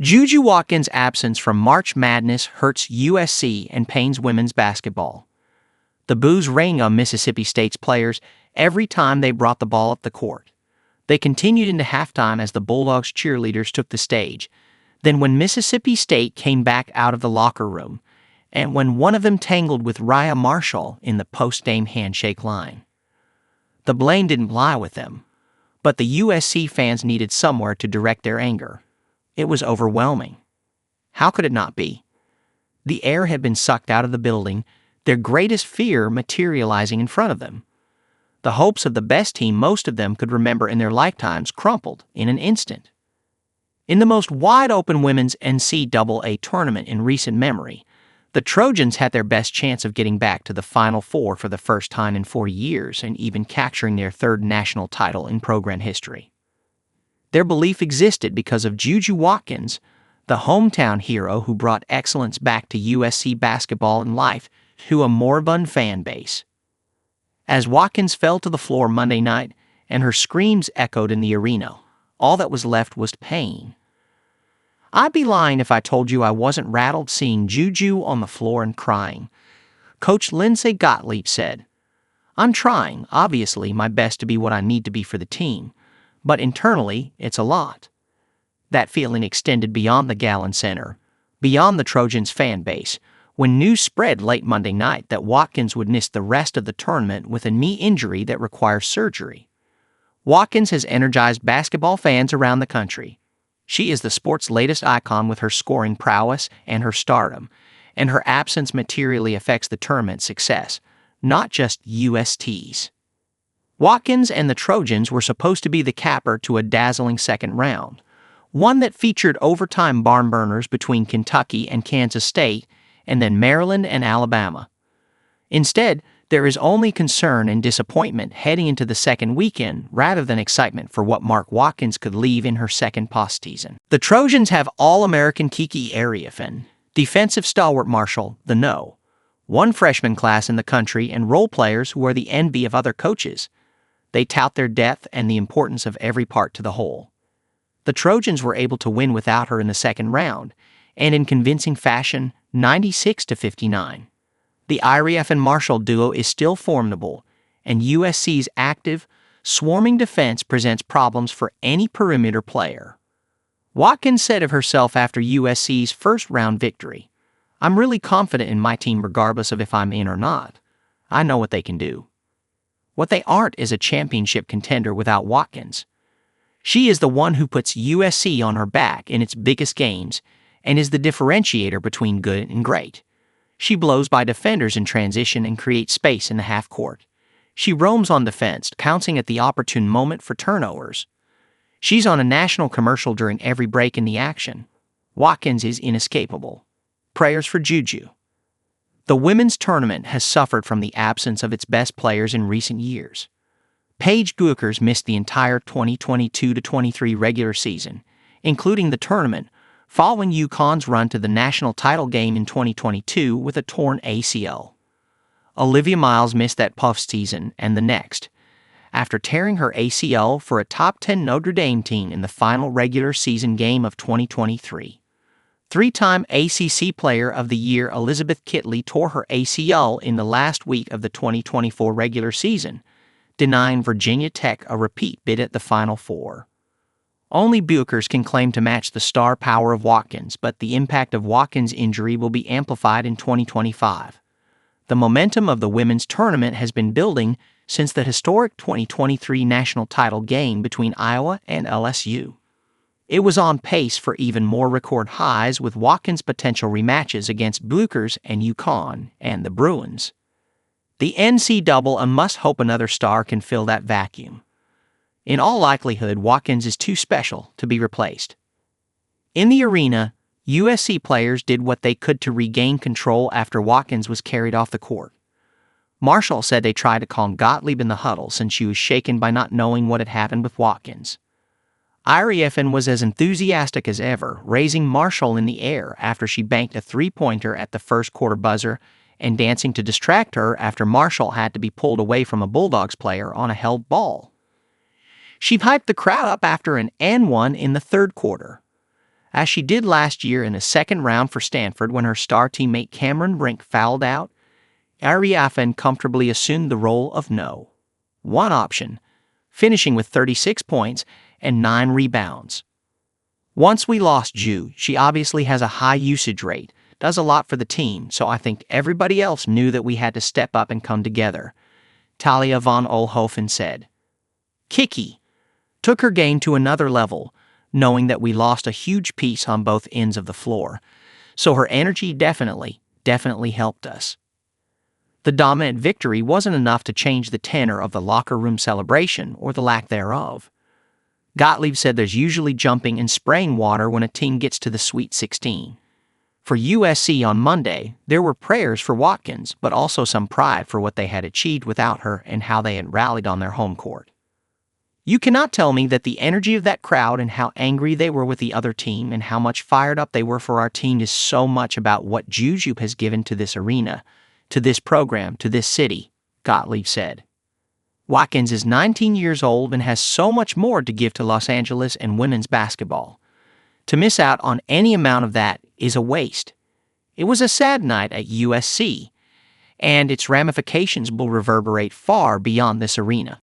JuJu Watkins' absence from March Madness hurts USC and pains women's basketball. The boos rang on Mississippi State's players every time they brought the ball up the court. They continued into halftime as the Bulldogs cheerleaders took the stage. Then when Mississippi State came back out of the locker room, and when one of them tangled with Rayah Marshall in the postgame handshake line. The blame didn't lie with them, but the USC fans needed somewhere to direct their anger. It was overwhelming. How could it not be? The air had been sucked out of the building, their greatest fear materializing in front of them. The hopes of the best team most of them could remember in their lifetimes crumpled in an instant. In the most wide-open women's NCAA tournament in recent memory, the Trojans had their best chance of getting back to the Final Four for the first time in 4 years and even capturing their third national title in program history. Their belief existed because of JuJu Watkins, the hometown hero who brought excellence back to USC basketball and life to a moribund fan base. As Watkins fell to the floor Monday night and her screams echoed in the arena, all that was left was pain. I'd be lying if I told you I wasn't rattled seeing JuJu on the floor and crying. Coach Lindsay Gottlieb said, "I'm trying, obviously, my best to be what I need to be for the team, but internally, it's a lot." That feeling extended beyond the Gallon Center, beyond the Trojans' fan base, when news spread late Monday night that Watkins would miss the rest of the tournament with a knee injury that requires surgery. Watkins has energized basketball fans around the country. She is the sport's latest icon with her scoring prowess and her stardom, and her absence materially affects the tournament's success, not just UST's. Watkins and the Trojans were supposed to be the capper to a dazzling second round, one that featured overtime barn burners between Kentucky and Kansas State, and then Maryland and Alabama. Instead, there is only concern and disappointment heading into the second weekend rather than excitement for what Mark Watkins could leave in her second postseason. The Trojans have All-American Kiki Ariafin, defensive stalwart Marshall, the No, one freshman class in the country, and role players who are the envy of other coaches. They tout their depth and the importance of every part to the whole. The Trojans were able to win without her in the second round, and in convincing fashion, 96-59. The Rayah and Marshall duo is still formidable, and USC's active, swarming defense presents problems for any perimeter player. Watkins said of herself after USC's first-round victory, "I'm really confident in my team regardless of if I'm in or not. I know what they can do." What they aren't is a championship contender without Watkins. She is the one who puts USC on her back in its biggest games and is the differentiator between good and great. She blows by defenders in transition and creates space in the half court. She roams on defense, pouncing at the opportune moment for turnovers. She's on a national commercial during every break in the action. Watkins is inescapable. Prayers for JuJu. The women's tournament has suffered from the absence of its best players in recent years. Paige Bueckers missed the entire 2022-23 regular season, including the tournament, following UConn's run to the national title game in 2022 with a torn ACL. Olivia Miles missed that postseason and the next, after tearing her ACL for a top 10 Notre Dame team in the final regular season game of 2023. Three-time ACC Player of the Year Elizabeth Kitley tore her ACL in the last week of the 2024 regular season, denying Virginia Tech a repeat bid at the Final Four. Only Bueckers can claim to match the star power of Watkins, but the impact of Watkins' injury will be amplified in 2025. The momentum of the women's tournament has been building since the historic 2023 national title game between Iowa and LSU. It was on pace for even more record highs with Watkins' potential rematches against Bueckers and UConn and the Bruins. The NCAA must hope another star can fill that vacuum. In all likelihood, Watkins is too special to be replaced. In the arena, USC players did what they could to regain control after Watkins was carried off the court. Marshall said they tried to calm Gottlieb in the huddle since she was shaken by not knowing what had happened with Watkins. Ariafin was as enthusiastic as ever, raising Marshall in the air after she banked a three-pointer at the first quarter buzzer and dancing to distract her after Marshall had to be pulled away from a Bulldogs player on a held ball. She hyped the crowd up after an N1 in the third quarter. as she did last year in the second round for Stanford when her star teammate Cameron Brink fouled out. Rayah comfortably assumed the role of no. One option, finishing with 36 points and 9 rebounds. Once we lost Ju, she obviously has a high usage rate, does a lot for the team, so I think everybody else knew that we had to step up and come together, Talia von Oelhofen said. Kiki took her game to another level, knowing that we lost a huge piece on both ends of the floor, so her energy definitely helped us. The dominant victory wasn't enough to change the tenor of the locker room celebration or the lack thereof. Gottlieb said there's usually jumping and spraying water when a team gets to the Sweet 16. For USC on Monday, there were prayers for Watkins, but also some pride for what they had achieved without her and how they had rallied on their home court. You cannot tell me that the energy of that crowd and how angry they were with the other team and how much fired up they were for our team is so much about what JuJu has given to this arena, to this program, to this city, Gottlieb said. Watkins is 19 years old and has so much more to give to Los Angeles and women's basketball. To miss out on any amount of that is a waste. It was a sad night at USC, and its ramifications will reverberate far beyond this arena.